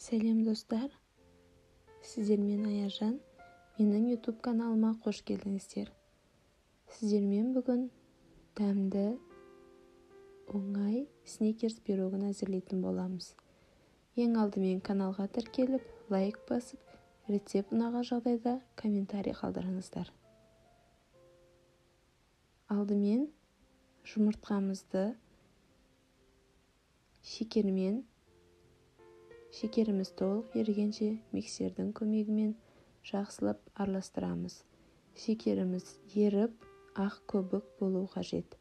Сәлем достар, сіздермен Аяжан, менің YouTube каналыма қош келдіңіздер. Сіздермен бүгін дәмді, оңай сникерс пирогын әзірлейтін боламыз. Ең алдымен каналға тіркеліп, лайк басып, рецепт ұнаған жағдайда комментарий қалдырыңыздар. Алдымен жұмыртқамызды шекеріміз толық ерігенше миксердің көмегімен жақсылап араластырамыз. Шекеріміз еріп, ақ көбік болу қажет.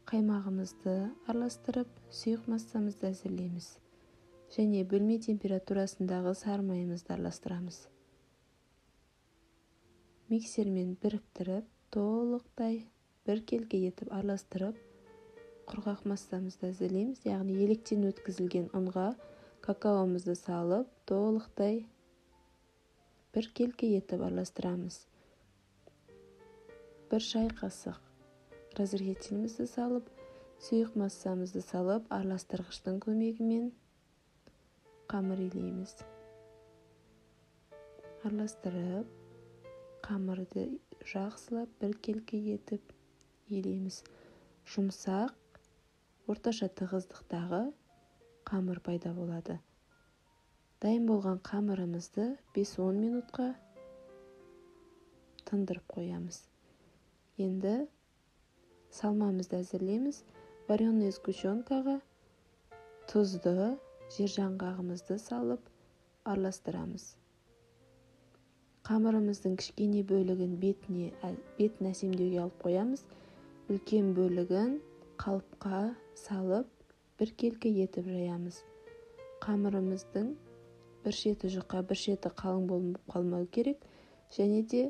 Қаймағымызды араластырып, сұйық массамызды әзірлейміз. Және бөлме температурасындағы сары майымызды араластырамыз. Миксермен біріктіріп, толықтай біркелкі етіп араластырып, құрғақ массамызды әзірлейміз. Яғни електен өткізілген ұнға какаомызды салып, толықтай біркелкі етіп араластырамыз. 1 шай қасық разрыхлителімізді салып, сұйық массамызды салып, араластырғыштың көмегімен қамыр илейміз. Араластырып, қамырды жақсылап біркелкі етіп илейміз. Жұмсақ, орташа тығыздықтағы қамыр пайда болады. Дайын болған қамырымызды 5-10 минутқа тындырып қоямыз. Енді салмамызды әзірлейміз. Вареная сгущенкаға тұзды, жер жаңғағымызды салып араластырамыз. Қамырымыздың кішкене бөлігін бетін әсемдеуге алып қоямыз. Үлкен бөлігін қалыпқа салып, біркелкі етіп жаямыз. Қамырымыздың бір шеті жұқа, бір шеті қалың болып қалмау керек. Және де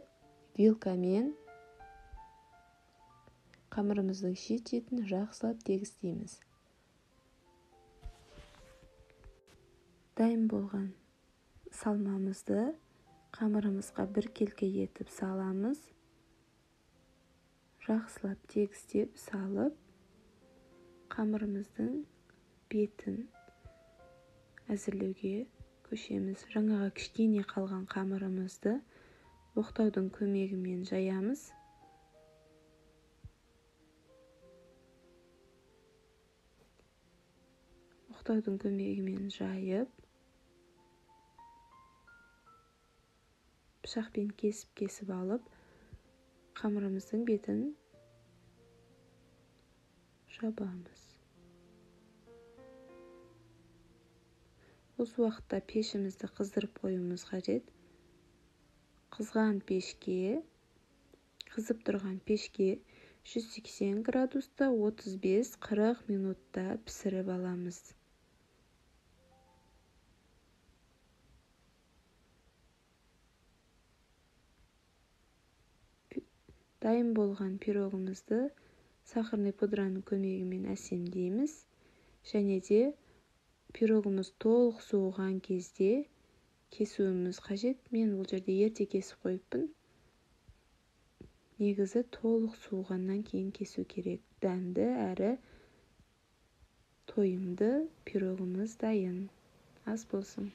вилкамен қамырымыздың шет-шетін жақсылап тегістейміз. Дайын болған салмамызды қамырымызға біркелкі етіп саламыз. Жақсылап тегістеп салып, қамырымыздың бетін әзірлеуге көшеміз. Жаңаға кішкене қалған қамырымызды оқтаудың көмегімен жаямыз. Оқтаудың көмегімен жайып, пышақпен кесіп алып, қамырымыздың бетін жабамыз. Осы уақытта пешімізді қыздырып қоюымыз қажет. Қызып тұрған пешке 180 градуста 35-40 минутта пісіріп аламыз. Дайын болған пирогымызды сахарный пудраның көмегімен әсемдейміз. Және де пирогымыз толық суыған кезде кесуіміз қажет. Мен бұл жерде ерте кесіп қойыппын. Негізі толық суығаннан кейін кесу керек. Дәмді әрі тойымды пирогымыз дайын. Ас болсын.